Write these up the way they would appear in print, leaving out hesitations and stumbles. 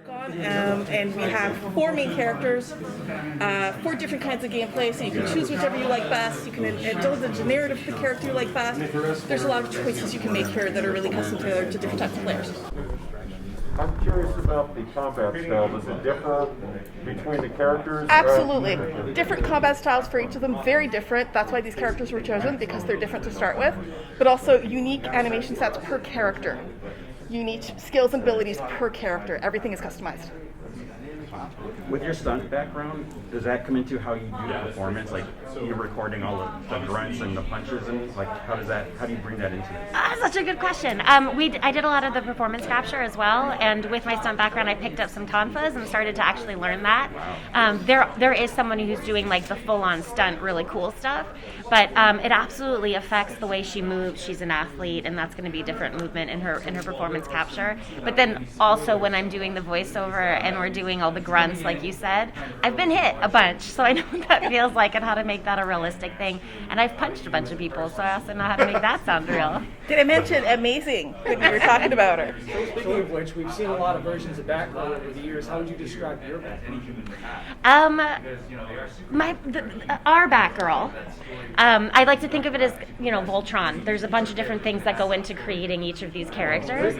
And we have 4 main characters, 4 different kinds of gameplay, so you can choose whichever you like best. You can indulge the narrative of the character you like best. There's a lot of choices you can make here that are really custom tailored to different types of players. I'm curious about the combat style. Does it differ between the characters? Absolutely. Different combat styles for each of them, very different. That's why these characters were chosen, because they're different to start with, but also unique animation sets per character. Unique skills and abilities per character. Everything is customized. With your stunt background, does that come into how you do the performance? Like you're recording all of the grunts and the punches, and like how do you bring that into it? Such a good question. I did a lot of the performance capture as well, and with my stunt background, I picked up some tonfas and started to actually learn that. There is someone who's doing like the full-on stunt, really cool stuff, but it absolutely affects the way she moves. She's an athlete, and that's going to be different movement in her performance capture. But then also when I'm doing the voiceover and we're doing all the grunts, like you said, I've been hit a bunch, so I know what that feels like and how to make that a realistic thing. And I've punched a bunch of people, so I also know how to make that sound real. Did I mention amazing when we were talking about her? Speaking of which, we've seen a lot of versions of Batgirl over the years. How would you describe your Batgirl? Our Batgirl. I like to think of it as, Voltron. There's a bunch of different things that go into creating each of these characters.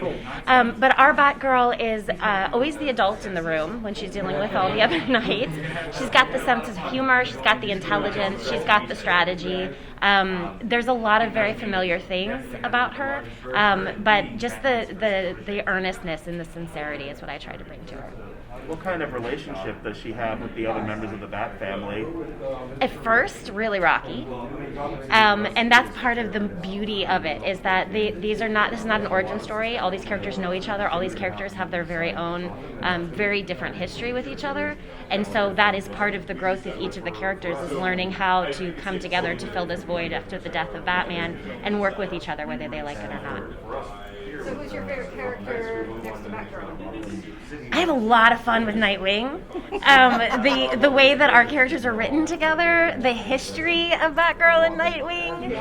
But our Batgirl is always the adult in the room when she's dealing with all the other knights. She's got the sense of humor, she's got the intelligence, she's got the strategy. There's a lot of very familiar things about her, but just the earnestness and the sincerity is what I try to bring to her. What kind of relationship does she have with the other members of the Bat family? At first, really rocky, and that's part of the beauty of it, is that this is not an origin story. All these characters know each other. All these characters have their very own, very different history with each other, and so that is part of the growth of each of the characters, is learning how to come together to fill this void after the death of Batman and work with each other, whether they like it or not. So who's your favorite character next to Batgirl? I have a lot of fun with Nightwing. The way that our characters are written together, the history of Batgirl and Nightwing,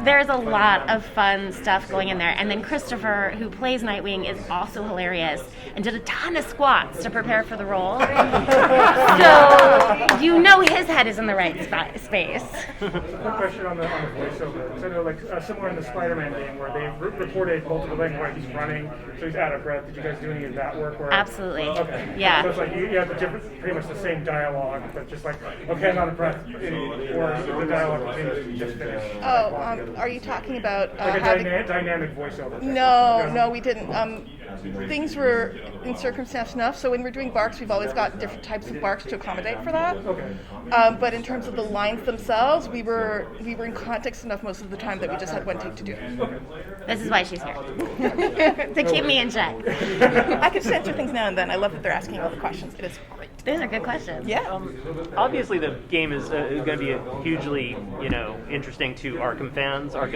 there's a lot of fun stuff going in there. And then Christopher, who plays Nightwing, is also hilarious and did a ton of squats to prepare for the role. So his head is in the right space. Quick question on the voiceover. So I know, similar in the Spider-Man game where they've recorded multiple things where he's running, so he's out of breath. Did you guys do any of that work? Or, Absolutely. Okay. Yeah. So it's like you have pretty much the same dialogue, but just like, okay, I'm out of breath, or the dialogue continues to just finish. Oh, are you talking about like a dynamic voiceover? No, we didn't. Things were in circumstance enough, so when we're doing barks, we've always got different types of barks to accommodate for that. Okay. But in terms of the lines themselves, we were in context enough most of the time that we just had one take to do it. Okay. This is why she's here. To keep me in check. I can censor things now and then. I love that they're asking all the questions. It is great. Those are good questions. Yeah. Obviously, the game is going to be hugely, interesting to Arkham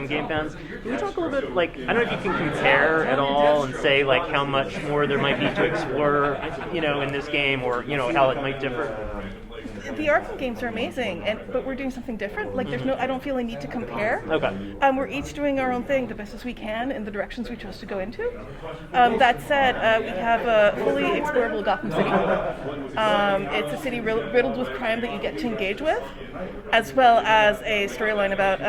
game fans. Can we talk a little bit, I don't know if you can compare at all and say, how much more there might be to explore, in this game, or, how it might differ? The Arkham games are amazing, but we're doing something different. I don't feel a need to compare. Okay. We're each doing our own thing the best as we can in the directions we chose to go into. That said, we have a fully explorable Gotham City. It's a city riddled with crime that you get to engage with, as well as a storyline about,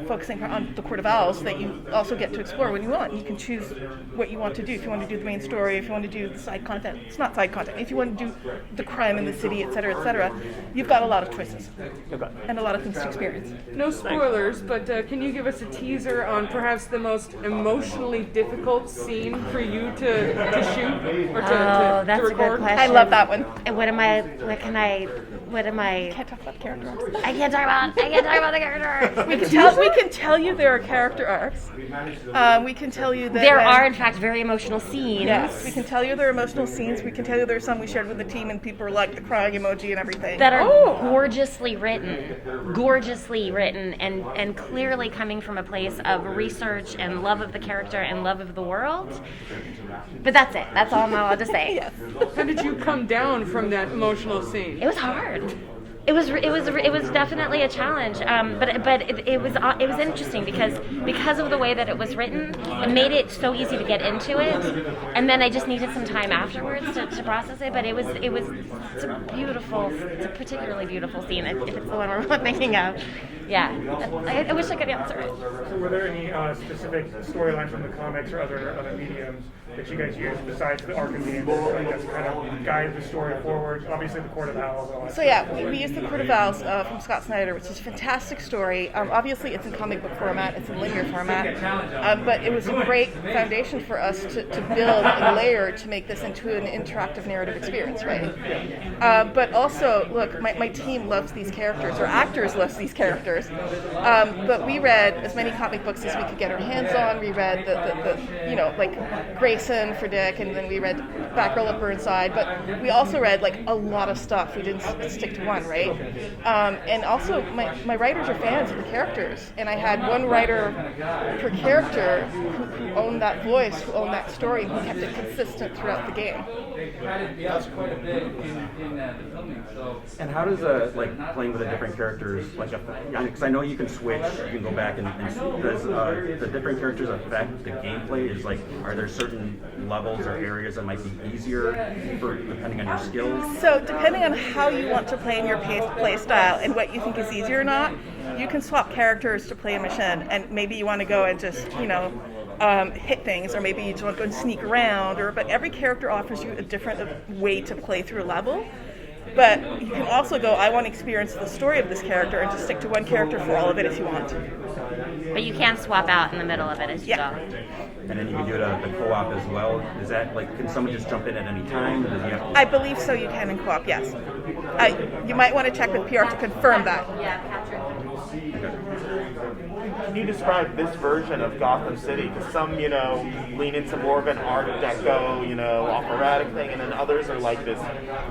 focusing on the Court of Owls that you also get to explore when you want. You can choose what you want to do. If you want to do the main story, if you want to do the side content, it's not side content. If you want to do the crime in the city, etc., you've got a lot of choices and a lot of things to experience. No spoilers, but can you give us a teaser on perhaps the most emotionally difficult scene for you to shoot or to that's record? A good question. I love that one. And Can't talk about the character arcs. I can't talk about the character arcs. We can tell you there are character arcs. We can tell you that there are, in fact, very emotional scenes. Yes, we can tell you there are emotional scenes. We can tell you there are some we shared with the team, and people were like the crying emoji and everything. That are gorgeously written, and clearly coming from a place of research and love of the character and love of the world. But that's it. That's all I'm allowed to say. Yes. How did you come down from that emotional scene? It was hard. It was definitely a challenge, but it was interesting because of the way that it was written. It made it so easy to get into it, and then I just needed some time afterwards to process it. But it's a particularly beautiful scene if it's the one we're thinking of. Yeah, I wish I could answer it. So were there any specific storylines from the comics or other mediums that you guys used besides the Arkham games that kind of guide the story forward? Obviously, the Court of Owls. And all that So yeah, we used the Court of Owls from Scott Snyder, which is a fantastic story. Obviously, it's in comic book format, it's in linear format, but it was a great foundation for us to build and layer to make this into an interactive narrative experience, right? But also, look, my team loves these characters, or actors loves these characters, but we read as many comic books as we could get our hands on. We read the like Grayson for Dick, and then we read Batgirl at Burnside, but we also read like a lot of stuff. We didn't stick to one, right? And also, my writers are fans of the characters, and I had one writer per character who owned that voice, who owned that story, who kept it consistent throughout the game. And how does like playing with the different characters, like, because I know you can switch, you can go back and does the different characters affect the gameplay? Is like, are there certain levels or areas that might be easier depending on your skills? So depending on how you want to play in your play style and what you think is easier or not, you can swap characters to play a mission, and maybe you want to go and just, hit things, or maybe you just want to go and sneak around, but every character offers you a different way to play through a level. But you can also go, I want to experience the story of this character, and just stick to one character for all of it if you want. But you can swap out in the middle of it as you go. And then you can do the co-op as well. Is that like, can someone just jump in at any time? Does he have to... I believe so, you can in co-op, yes. You might want to check with PR to confirm that. Yeah, Patrick. Can you describe this version of Gotham City? Because some, lean into more of an Art Deco, operatic thing, and then others are like this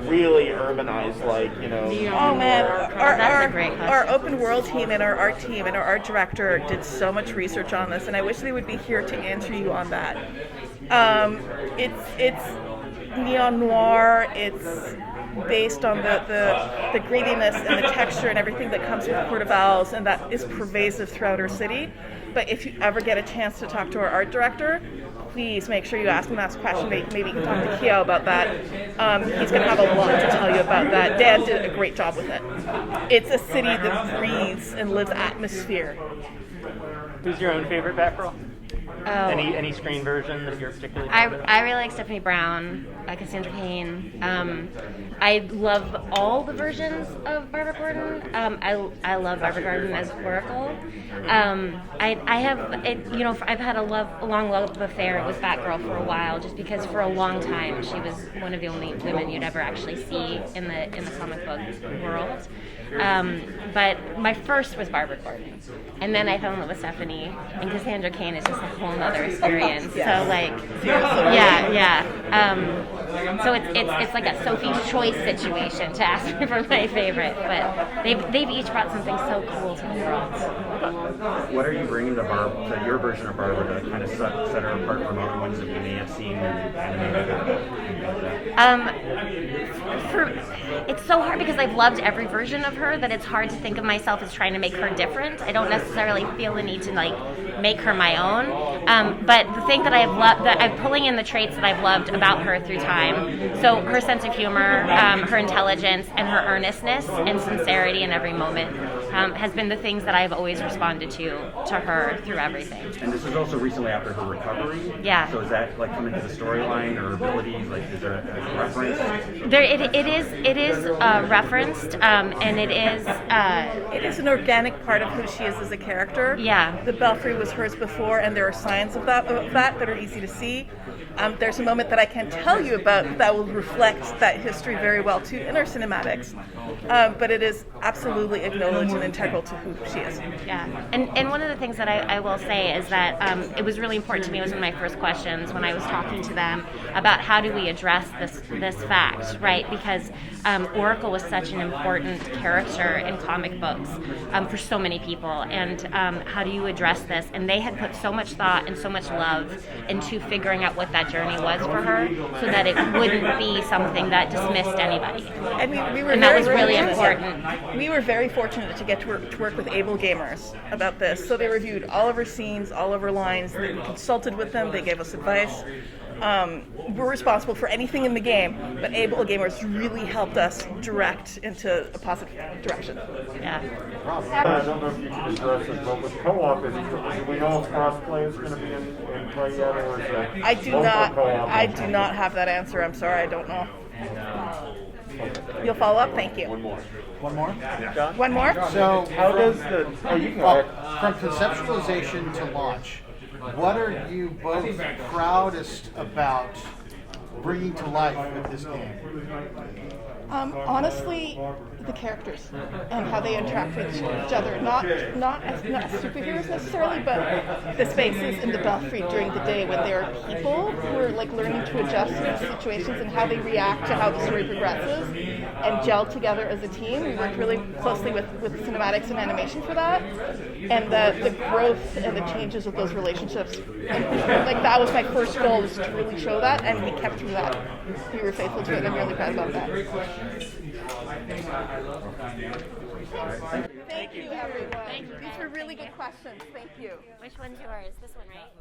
really urbanized, like, Oh man, That's a great question. our open world team and our art team and our art director did so much research on this, and I wish they would be here to answer you on that. It's neon noir. It's based on the grittiness and the texture and everything that comes with Court of Owls, and that is pervasive throughout our city. But if you ever get a chance to talk to our art director, please make sure you ask him that question. Maybe you can talk to Keo about that. He's going to have a lot to tell you about that. Dan did a great job with it. It's a city that breathes and lives atmosphere. Who's your own favorite Batgirl? Oh. Any screen version that you're particularly I fond of? really like Stephanie Brown, Cassandra Cain. I love all the versions of Barbara Gordon. I love Barbara Gordon as Oracle. I've had a long love affair with Batgirl for a while, just because for a long time she was one of the only women you'd ever actually see in the comic book world. But my first was Barbara Gordon, and then I fell in love with Stephanie, and Cassandra Cain is just a whole other experience. Yes. So like, yeah. So it's like a Sophie's Choice situation to ask me for my favorite, but they've each brought something so cool to the world. What are you bringing to your version of Barbara to kind of set her apart from other ones that we may have seen animated? It's so hard because I've loved every version of her that it's hard to think of myself as trying to make her different. I don't necessarily feel the need to like make her my own. But the thing that I've loved, that I'm pulling in the traits that I've loved about her through time. So her sense of humor, her intelligence, and her earnestness and sincerity in every moment has been the things that I've always responded to her through everything. And this is also recently after her recovery. Yeah. So is that like coming to the storyline or abilities? Like, is there a reference? It is referenced, and it is. It is an organic part of who she is as a character. Yeah. The Belfry was hers before, and there are signs of that that are easy to see. There's a moment that I can't tell you about that will reflect that history very well too in our cinematics. But it is absolutely acknowledged and integral to who she is. Yeah, and one of the things that I will say is that it was really important to me. It was one of my first questions when I was talking to them about how do we address this fact, right? Because Oracle was such an important character in comic books for so many people, and how do you address this? And they had put so much thought and so much love into figuring out what that journey was for her, so that it wouldn't be something that dismissed anybody. And we were And that very was really fortunate. important. We were very fortunate to get to work with Able Gamers about this. So they reviewed all of our scenes, all of our lines. We consulted with them. They gave us advice. We're responsible for anything in the game, but Able Gamers really helped us direct into a positive direction. Yeah. I don't know if you can address it, but with co-op, do we know if cross-play is going to be in play yet, or is it I do local not. co-op? I do not have that answer. I'm sorry. I don't know. You'll follow up. Thank you. One more? One more. So, How does the? Oh, you can go well, ahead. from conceptualization to launch, what are you both proudest about bringing to life with this game? Honestly, the characters and how they interact with each other. Not as superheroes necessarily, but the spaces in the Belfry during the day when there are people who are like learning to adjust to these situations and how they react to how the story progresses and gel together as a team. We worked really closely with cinematics and animation for that, and the growth and the changes of those relationships. And, like that was my first goal, was to really show that, and we kept to that. We were faithful to it, and I'm really proud about that. Thank you, everyone. These were really good questions. Thank you. Which one's yours? This one, right?